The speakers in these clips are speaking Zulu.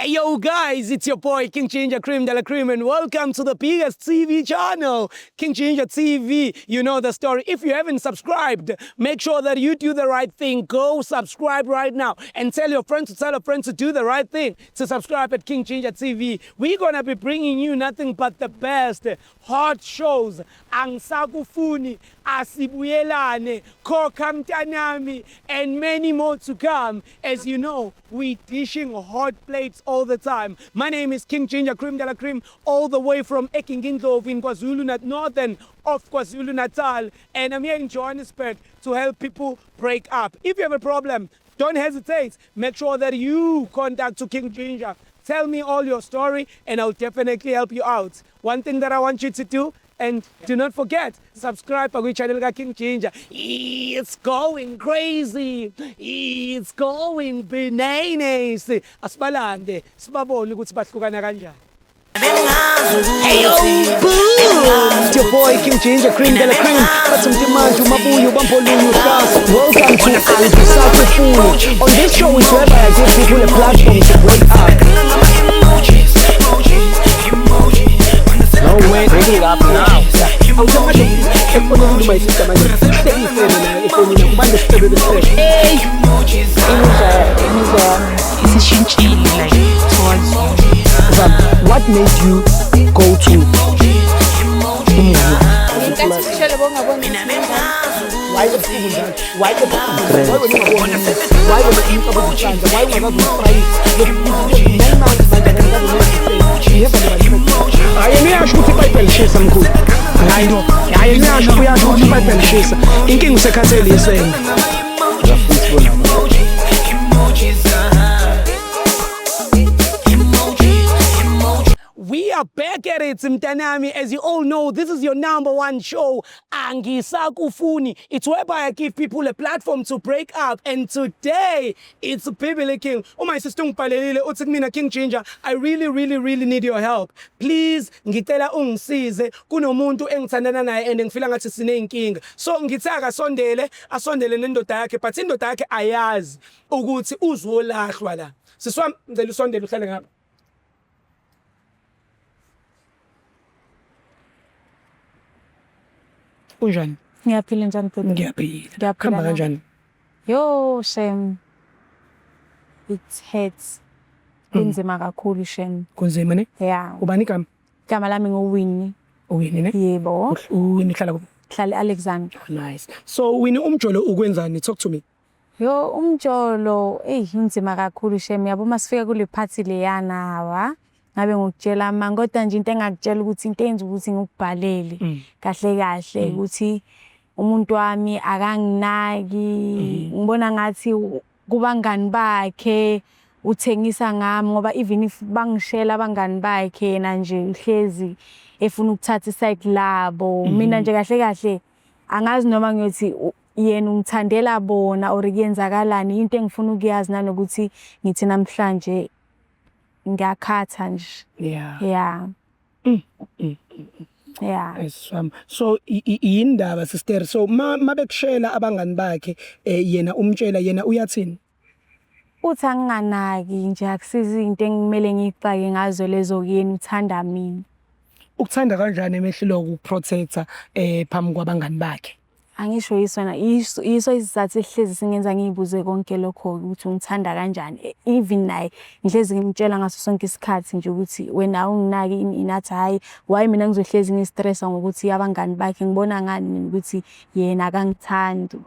Hey yo guys, it's your boy King Ginger Cream de la Cream and welcome to the biggest TV channel, King Ginger TV. You know the story. If you haven't subscribed, make sure that you do the right thing. Go subscribe right now and tell your friends to tell a friend to do the right thing, to subscribe at King Ginger TV. We're gonna be bringing you nothing but the best hot shows. Angisakufuni, Asibuyelane, Khokha Mntanami, and many more to come. As you know, we dishing hot plates all the time. My name is King Ginger Cream de la Cream, all the way from Ekingindlovu in KwaZulu-Natal, northern of KwaZulu-Natal, and I'm here in Johannesburg to help people break up. If you have a problem, don't hesitate. Make sure that you contact to King Ginger. Tell me all your story and I'll definitely help you out. One thing that I want you to do, and do not forget, subscribe to our channel King Ginger. It's going crazy. It's going bananas. Asibalande, sibabone ukuthi bahlukana kanjani. Hey yo, boom! It's your boy King Ginger Cream de la Cream. But some demand to Mabuyu, Bampolunu, welcome to Angisakufuni. On this show is whereby I give people a platform to break up. No way, breaking up now. Hey, what made you go to why the people that? Why the We are back at it, Mtanami. As you all know, this is your #1 show, Angisakufuni. It's whereby I give people a platform to break up. And today, it's Bibili King. Oh, my sister, King Ginger, I really need your help. Please, ngitela ungisize kunomuntu engithandana naye and ngifila ngathi sinenkinga. So ngithaka asondele nendoda yakhe, but indoda yakhe ayazi ukuthi uzolahlwa la. Siswami, ngicela usondele uhlale ngapha. Unjani? Ngiyaphila njani baba? Ngiyaphila. Khamba kanjani? Yo, Shem. It hurts. Kunzima kakhulu Shem. Kunzima ne? Yeah. Ubani igama? Igama lami nguWinnie. uWinnie ne? Yebo. uWinnie hlala kuphi? Hlala Alexander. Nice. So Winnie, umjolo ukwenzani? Talk to me. Yo, umjolo, inzima kakhulu Shem. Yabo masifika kule party leyana hawa. Ngabe ngokutshela kodwa nje into engakutshela ukuthi into enza ukuthi ngikubhalele kahle ukuthi umuntu wami akanginaki, ngibona ngathi kubangani bakhe uthengisa ngami ngoba even if bangishela abangani bakhe yena nje uhlezi efuna ukuthatha iside labo. Mina nje kahle angazi noma ngiyothi yena ungithandela bona or kuyenzakalani, into engifuna ukuyazi nanokuthi ngithi namhlanje ngiyakhatha nje. Yeah. So indaba sister, so mabekushela abangani bakhe yena umtshela yena uyathini? Uthi anginganaki nje akusizi into engimele ngiyifake ngazo lezo kuyena uthanda mina. Ukuthanda kanjani emehlelo ukuprotector phambi kwabangani bakhe? Angisho yisona yiso isizathu ehlezi singenza ngiyibuze konke lokho ukuthi ungithanda kanjani. Even naye ngihlezi ngimtshela ngaso sonke isikhathi nje ukuthi wena unginaki inathi hayi why mina ngizohlezi ngistressa ngokuthi abangani bakhe ngibona ngani ukuthi yena akangithandi.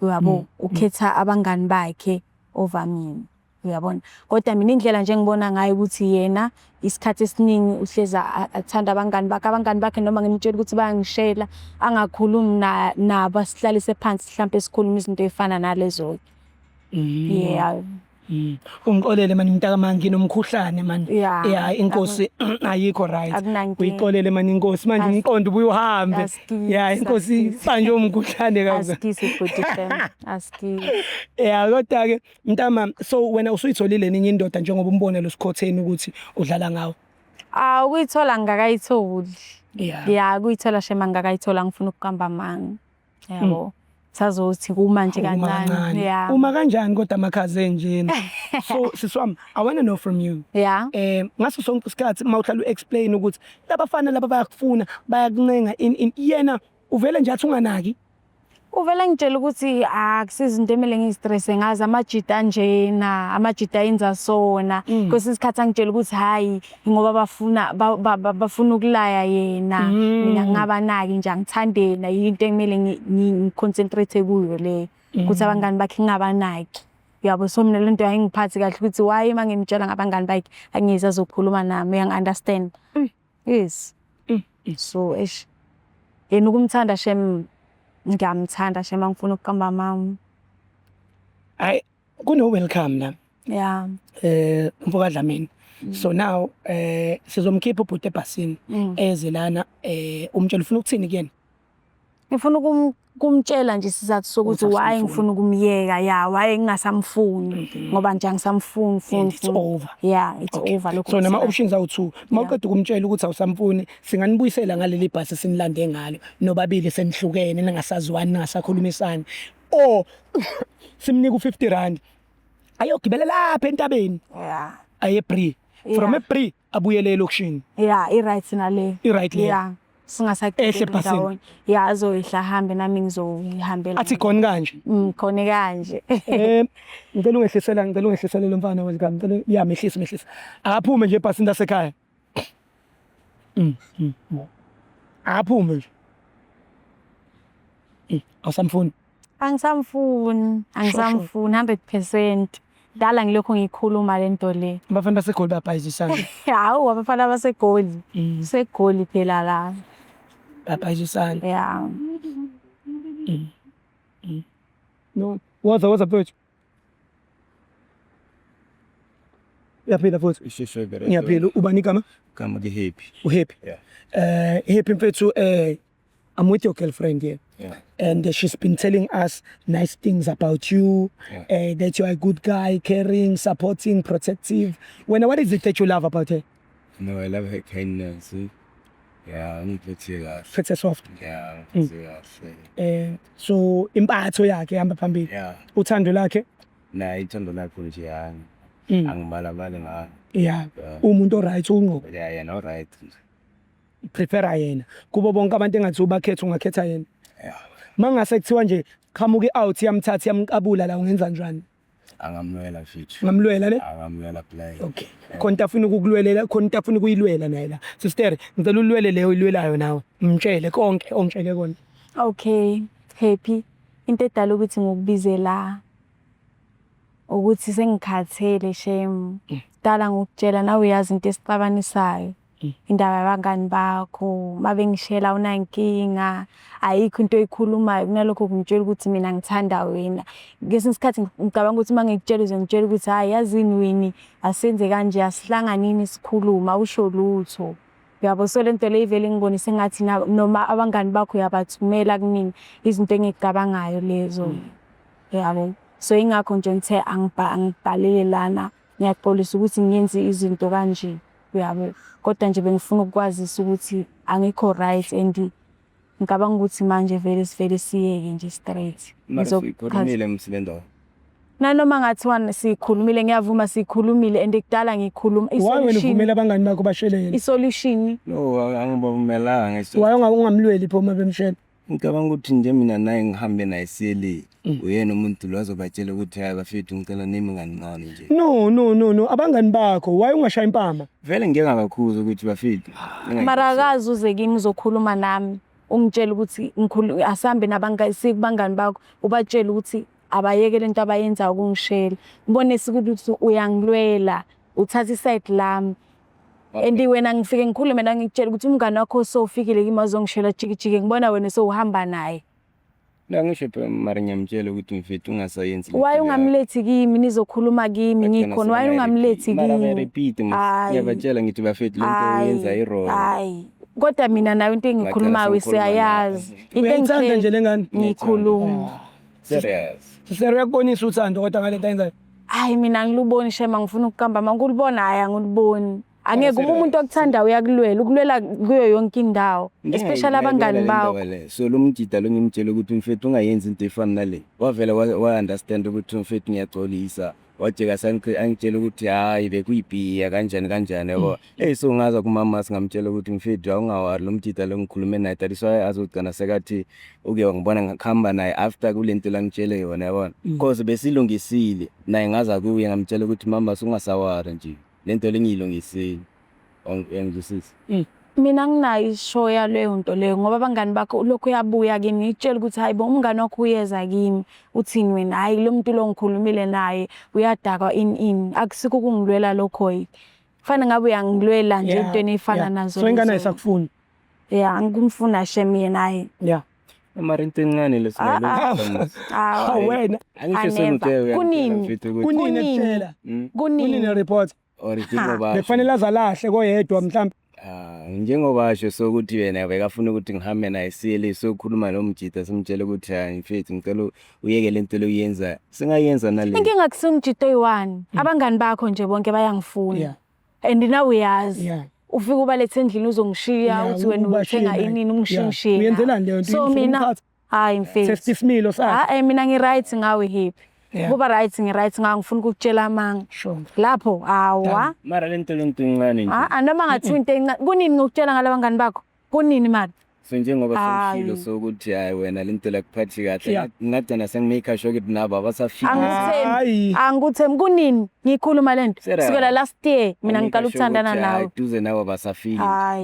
Uyabo ukhetha abangani bakhe over mina. Uyabona, kodwa mina indlela nje ngibona ngayo ukuthi yena isikhathi esiningi uhleza athanda abangani bakhe noma ngimtshela ukuthi bayangishela angakhulumi nabo sihlalise phansi mhlambe esikhuluma izinto ezifana nalezo. Yeah. Ungixolele manje mntaka manje nomkhuhlane manje. Yeah, inkosi ayikho right. Uyixolele manje inkosi manje ngiqonda ubuye uhambe. Yeah, inkosi manje umkhuhlane kaza. Askisi futhi fam. Askisi. Yeah, kodwa ke mntama, so wena usuyitholile ninye indoda njengoba umbone lo sikhotheni ukuthi udlala ngawo. Ukuyithola ngakayitholi. Yeah. Yeah, ukuyithola shema ngakayithola ngifuna ukuhamba manga. Yabo. sazothi kumanje kancane. Yeah. Uma kanjani kodwa amakhazi enjena. So siswami, I want to know from you. Yeah. Ngaso sonke isikhathi mawuhlala uexplain ukuthi labafana laba bayakufuna bayakuncenga in yena uvele nje athi unganaki. Uvela ngitshela ukuthi akusizi into emele ngistresse ngazi amajita njena amajita yenza sona kwesi isikhathi angitshela ukuthi hayi ngoba bafuna ukulaya yena mina ngabanaki nje angithandena into emele ngiconcentrate kuyo le ukuthi abangani bakhe ngabanaki yabo so mina lento ayingiphathi kahle ukuthi why mangimtshela ngabangani bakhe angiyeza zokhuluma nami uyang understand yes so yena ukumthanda shem ngiyamthanda shema ngifuna ukuqamba mama hayi kuno welcome la yeah mfoka Dlamini so now sizomkhipha ubhuti ebhasini ezelana umtshela ufuna ukuthini kuyena ngifuna kumtshela nje sizathu sokuthi why ngifuna ukumyeka yeah why ngingasamfuni ngoba nje angisamfuni it's over yeah it's over lokho so nama options awu2 mawuqeda ukumtshela ukuthi awusamfuni singanibuyisela ngaleli bhasi sinilande ngalo nobabili senihlukene ningasaziwani ningasakhulumisani or simnika u50 ayogibela lapha entabeni yeah aye free from a free abuyele elokishini yeah I right nale I right le yeah singasaqedile ndawonye yeah azoyihla hambe nami ngizoyihambela athi khona kanje khona kanje ngicela ungehlisela lo mfana welcome ngicela ya mehlisa akaphume nje ebhasini lasekhaya akaphume nje awusamfuni angisamfuni 100% dala ngilokho ngikhuluma lento le abafana baseGoli bayabhayizisana hawu abafana baseGoli seGoli phela la bayabhayizisana yeah no what's up bitch yaphila futhi ngiyaphila ubani kama ke happy uhappy yeah happy mfethu I'm with your girlfriend here. Yeah. And she's been telling us nice things about you, that you are a good guy, caring, supporting, protective. What is it that you love about her? No, I love her kindness. Yeah, I'm pretty Pretty soft. Yeah, so impatho yakhe hamba phambili. Yeah. Uthando lakhe? Na ithando lakho nje yani. Angibalabale ngayo. Yeah. Umuntu oright unqo. Yeah, no right. Prepare yena. Kubo bonke abantu engathi ubakhetha ungakhetha yena. Yeah. Mangase kuthiwa nje qamuke out yamthatha yamqabula la ungenza njani? Angamlwela futhi. Ngamlwela ne? Angamlwela play. Okay. Khona afuna ukukulwelela, khona afuna ukuyilwela naye la. Sister, ngicela ulwele leyo ilwelayo nawe. Mtshele konke ongitshele kona. Okay, happy. Into edala ukuthi ngokubize la ukuthi sengikhathele shame. Dala ngokutshela nawe uyazi into esixabanisayo. Indaba yabangani bakho mabengishela unankinga ayikho into oyikhulumayo kunalokho kungitshela ukuthi mina ngithanda wena ngesinye isikhathi ngicabanga ukuthi mangikutshela uzongitshela ukuthi hayi yazini wini asenze kanje asihlanganini sikhuluma usho lutho yabo so lento le ivele ngibonise ngathi noma abangani bakho yabathumela kunini izinto engicabangayo lezo yabo so ingakho nje ngithe angibhalele lana ngiyaxolisa ukuthi ngiyenze izinto kanje yabo kodwa nje bengifuna ukwazisa ukuthi angikho right and ngicabanga ukuthi manje vele sivele siyeke nje straight ngizokhulumile msilendo nanoma ngathiwa sikhulumile ngiyavuma sikhulumile and ekudala ngikhuluma isolution wena uvumela abangani bakho bashelele isolution no angibavumelanga waye ungamlweli pho mabemshela ngicabanga ukuthi nje mina naye ngihambe naye siyele uyena umuntu lo azobatshela ukuthi hayi bafethu ngicela nimi ngancane nje no abangani bakho waye ungashaya impama vele ngeke ngakakhuza ukuthi bafethu marakazi uze kimi uzokhuluma nami ungitshela ukuthi ngikhuluma asambe nabangani sikubangani bakho ubatshela ukuthi abayeke lento abayenza ukungishela ngibone ukuthi uyangilwela uthatha iside lami and wena ngifike ngikhulume mina ngikutshela ukuthi umngane wakho sofikile kimi azongishela jikijike ngibona wena sowuhamba naye ngisho mara ngiyamtshela ukuthi mfethu ungasayenzi why ungamlethi kimi nizokhuluma kimi ngikhona why ungamlethi kimi mara repeat ngiyabatshela ngithi bafethu lento oyenza irona hayi kodwa mina nayo into engikhulumayo siyayazi into engithanda nje lengane ngikhuluma serious yakubonisa uthando kodwa ngale nto ayenzayo hayi mina ngiluboni shema ngifuna ukuqamba mangulibona hayi anguliboni angeke umuntu okuthanda uyakulwela ukulwela kuyo yonke indawo especially abangani bawo. So lo mjida lo ngimtshela ukuthi mfethu ungayenzi into efana nale wavela wa understand ukuthi mfethu ngiyaxolisa wajeka angitshela ukuthi hayi bekuyibhiya kanjani yabo so ngaza kumama singamtshela ukuthi mfethu awungawari lo mjida lo ngikhulume naye that is why azogcina sekathi uke ngibona ngakhamba naye after kulento la ngitshele yona yabona because besilungisile naye ngaza kuye ngamtshela ukuthi mama sungasawari nje lento lengiyilungisile ngizwisisa. Mina nginayo ishow yaleyo nto leyo ngoba abangani bakho lokho uyabuya kimi ngitshela ukuthi hayibo umngani wakho uyeza kimi uthini wena hayi lo muntu lo ngikhulumile naye uyadakwa in akusikho ukungilwela lokho kufanele ngabe uyangilwela nje into enifana nazo. So ingane ayisakufuni. Yeah ngimfuna shemi naye. Yeah. Emarinto encane lesinalo. Wena angisho senuthe kunini kunini report original ba bekufanele azalahle koyedwa mhlawumbe. Njengoba asho sokuthi wena bekafuna ukuthi ngihambe naye siyele sokhuluma lo mjida simtshela ukuthi hayi mfethu ngicela uyeke lento lo uyenza singayenza nale. Inkinga kusimjida oyi1 abangani bakho nje bonke bayangifuna and now uyazi ufika ubalethe endlini uzongishiya uthi wena uthenga inini ungishiye. Uyenzelani leyo nto? So mina hayi mfethu sesisimilo sakhe mina ngi right ngawe happy kuba right ngawe ngifuna ukutshela amanga lapho hawa mara lento incane nje noma ngathi into encane kunini ngokutshela ngalabangani bakho kunini manje. So njengoba sifilo sokuthi hayi wena lento la kuphathi kahle ngagcina sengimake sure ukuthi nabo abasafika. Angikuthembi kunini ngikhuluma lento sukela last year mina ngiqala ukuthandana nawe duze nawe basafika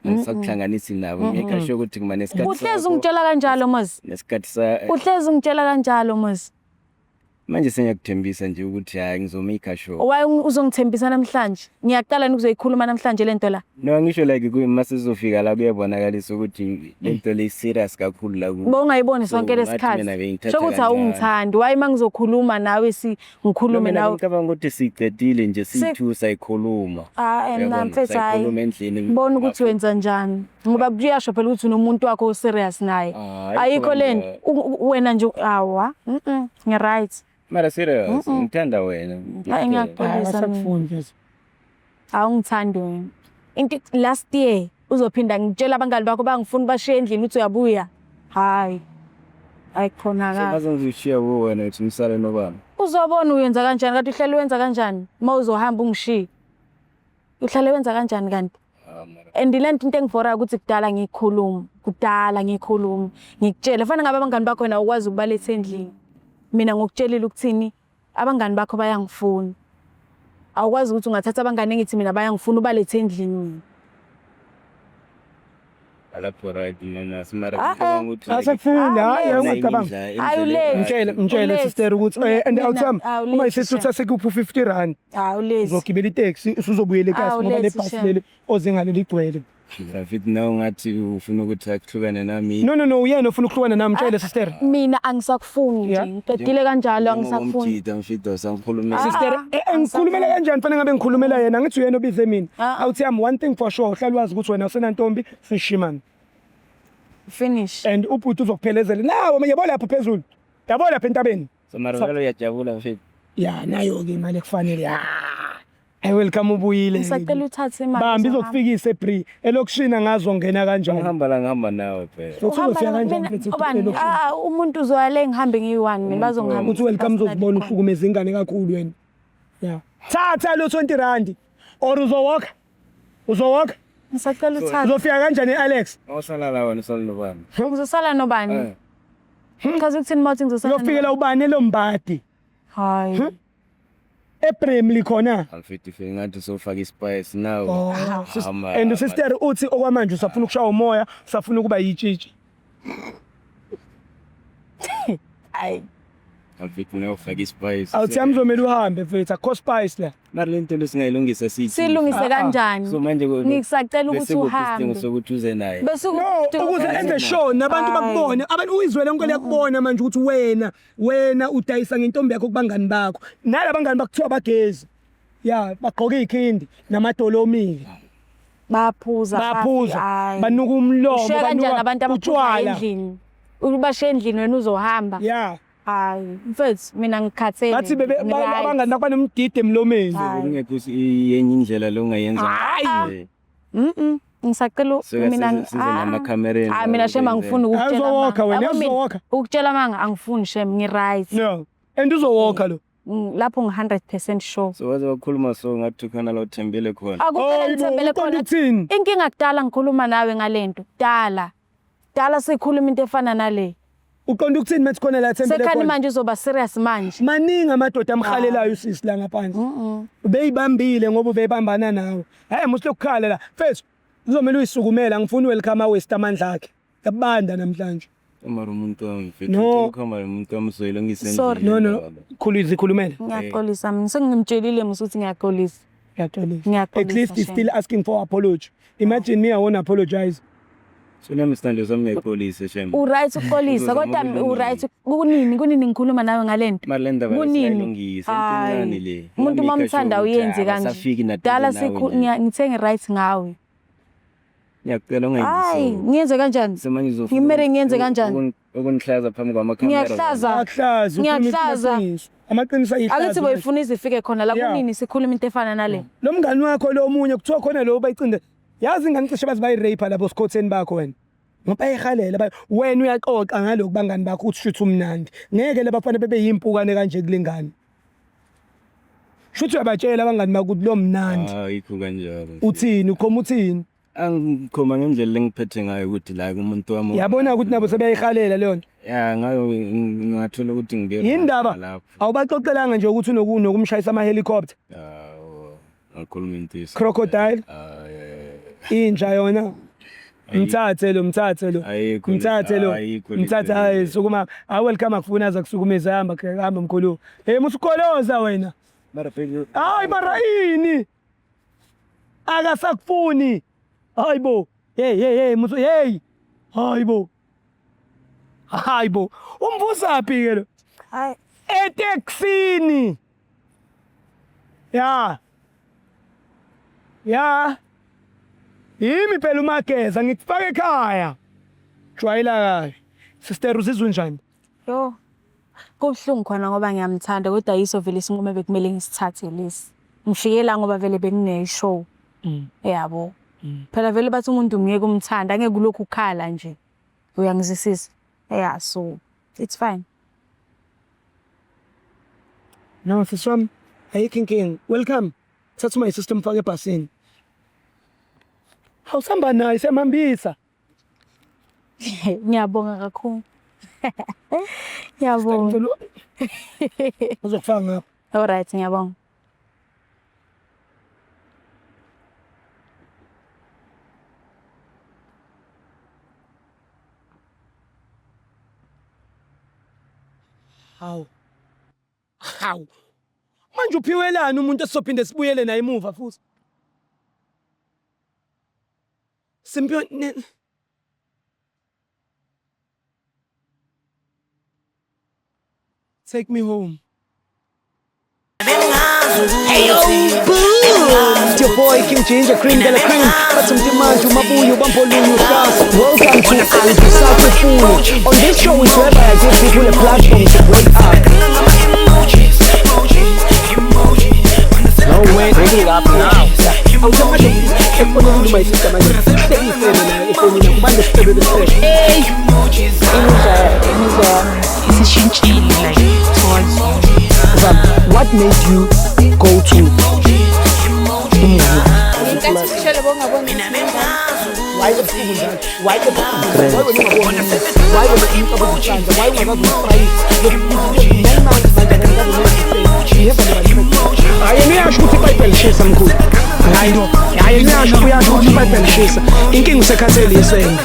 ngisakuhlanganisi nabo make sure ukuthi ngima nesikhathi. Uhlezi ungitshela kanjalo mos nesikhathi uhlezi ungitshela kanjalo mos manje sengiyakuthembisa nje ukuthi hayi ngizomake sure. Why uzongithembisa namhlanje ngiyaqala nikuzoyikhuluma namhlanje lento la. No ngisho like kuyima sizofika la kuyabonakalisa ukuthi lento le serious kakhulu la ku. Bongayiboni sonke lesikhathi sokuthi awungithandi why mangizokhuluma nawe ngikhulume nawe. Ngicabanga ukuthi siqedile nje sithu sayikhuluma. Mfethu hayi bona ukuthi wenza njani ngoba kuyasho phela ukuthi unomuntu wakho o serious naye ayikho lento wena nje awa ngi right. Mara serious ngithanda wena. Hayi ngiyaxolisa mina. Awungithandi wena. Into last year uzophinda ngitshela abangani bakho bangifuna bashiye endlini uthi uyabuya. Hayi. Ayikhona ka. Bazongizishiya wena uthi misale nobani. Uzobona uyenza kanjani kanti uhlele wenza kanjani mawuzohamba ungishiye. Uhlele wenza kanjani kanti? And lento into engifora ukuthi kudala ngikhuluma ngikutshela fanele ngabe abangani bakho wena ukwazi ukubaletha endlini. Mina ngokutshelile ukuthini abangani bakho bayangifuna awukwazi ukuthi ungathatha abangani ngithi mina bayangifuna ubalethe endlini. Alapho right mina simara ngicabanga ukuthi asafunda hayi ngicabanga ngitshele sister ukuthi and awuthami uma isisutha sekuphi 50 rand uzogibela itaxi usuzobuyela ekhaya ngoba le bus leli ozingaleli igcwele. Rafit now ngathi ufuna ukuthi akuhlukane nami. No uyena ufuna ukuhlukana nami mtshele sister. Mina angisakufuni nje ngicedile kanjalo angisakufuni. Umjida mfito sangikhulumela. Sister ngikhulumela kanjani fanele ngabe ngikhulumela yena ngithi uyena obize mina. Awuthi am one thing for sure hlala wazi ukuthi wena usenantombi sishimana. Finish. And ubhuti uzokuphelezela nawe yabo lapha phezulu. Yabo lapha entabeni. So mara uyajabula mfito. Ya nayo ke imali ekufanele I welcome ubuyile. Ngisacela uthathe imali. Bambi izokufikisa eBree elokushina ngazo ngena kanjani. Ngihamba nawe phela. Uzofika kanjani mfethu? Umuntu uzoyale ngihambe ngiyi1 mina bazongihamba. Uthi welcome uzobona uhlukumeza ingane kakhulu wena. Yeah. Thatha lo 20 rand or uzowalk. Ngisacela uthathe. Uzofika kanjani Alex? Awusala la wena usala nobani? Uzosala nobani? Ngazi ukuthini mawuthi ngizosala. Uyofikela ubani lombadi? Hayi. ePremly khona Alfethi fe ngathi sofaka ispice now. And sister uthi okwamanje usafuna ukushaya umoya usafuna ukuba yitshitshi. Ay Alfethi nofaka ispice. Awuthi amzomela uhambe mfethu akho spice la. Mara lento lesingayilungisa sithi. Silungise kanjani? So manje ngisacela ukuthi uhambe. Bese sokuthi uze naye. Bese ukuze enze show nabantu bakubone abantu uyizwele ngeke yakubona manje ukuthi wena udayisa ngentombi yakho kubangani bakho nalabangani bakuthiwa bagezi bagqoka ikhindi namadolomile baphuza banuka umlomo banuka utshwala endlini ubashe endlini wena uzohamba Hayi, mfethu mina ngikhathele. Ngathi abangani bakho banomdidi emlomeni. Kungekho yenye indlela lo ungayenza. Hayi. Ngisacela mina namakamereni. mina shema ngifuna ukutshela. Uzowalka wena, uzowalka. Ukutshela manga angifuni shem ngi-right. No. And uzowalka lo. Lapho ngi-100% sure. So waze wakhuluma so ngathi ukhona la uthembele khona. Akuphela ngithembele khona. Inkinga kudala ngikhuluma nawe ngalento. Dala sikhuluma into efana nale. Uqonda ukuthini mathi khona la thembele khona? Sekhani manje uzoba serious manje. Maningi amadoda amhalelayo usisi la ngaphandle. Beyibambile ngoba beyibambana nawe. Hayi musilokukhala la. First uzomela uyisukumela ngifuna welcome awest amandla akhe. Yabanda namhlanje. Mara umuntu wamfethu ukhamba umuntu wamsoyilo ngisendile. No. Khulumela. Ngiyaxolisa mina sengimtshelile musuthi ngiyaxolisa. At least he's still asking for apology. Imagine me I won't apologize. So nami sithando sami ngepolice shem. Uright ukuxolisa kodwa uright kunini ngikhuluma nawe ngalento. Malenda bayilungisa inkinani le. Umuntu mamthanda uyenze kanje. Dala ngithe ngi-right ngawe. Ngiyacela ungayizisi. Hayi, ngiyenze kanjani? Ngimere ngiyenze kanjani? Ukunihlaza phambi kwamakhamera. Ngiyahlaza. Amaqiniso ayihlaza. Akithi boyifuna izifike khona la kunini sikhuluma into efana nale. Lo mngani wakho lo omunye kuthiwa khona lo bayicinde. Yazi ingane cishe bazi bayirape labo sikhotheni bakho wena. Ngoba ehalela wena uyaxoxa ngalokho bangani bakho uthi shuthi umnandi. Ngeke labafana bebe yimpukane kanje kulengane. Shuthi uyabatshela abangani bakho ukuthi lo mnandi. Ayikho kanjalo. Uthini ukhoma uthini? Angikhoma ngendlela engiphethe ngayo ukuthi la kumuntu wami. Yabona ukuthi nabo sebeyihalela leyo nto. Ya ngayo ngathola ukuthi ngibeke. Yindaba. Awubaxoxelanga nje ukuthi unokumshayisa ama helicopter. Akhuluma into isi. Crocodile. Inja yona. Mthathe lo. Mthathe hayi sukuma. Welcome akufuna aza kusukumeza hamba mkhulu. Musukholoza wena. Mara phela. Hayi mara ini. Akasakufuni. Hayibo. Hey musu hey. Hayibo. Umvusaphi ke lo? Hayi. Eteksini. Ya. Yimi phela uMageza ngikufaka ekhaya. Jwayela kahle. Sister uzizwe njani? Yo. Kubhlungu khona ngoba ngiyamthanda kodwa yiso vele isinqumo bekumele ngisithathe lesi. Ngishiyela ngoba vele bekune show. Yabo. Phela vele bathi umuntu ngeke umthanda angeke kulokhu ukhala nje. Uyangizisisa. Yeah, so it's fine. No, siswam. Ayikho. Welcome. Thatha my system fake ebhasini. Awusamba naye semambisa. Ngiyabonga kakhulu. Ngiyabonga. Uzokufaka ngapha. All right, ngiyabonga. Hawu. Manje uphiwelana umuntu esizophinde sibuyele naye emuva futhi. Simpiyo Take me home. Hey yo, boom! It's your boy King Ginger, cream de la cream. That's some demand to Mabuyu, Bampolulu stars. Welcome to Andrew Sakufu. On this show is whereby I give people a platform to break up. No way, bring it up now. I'm to my sister, my hey! What made you go to inkinga usekhathele yiswena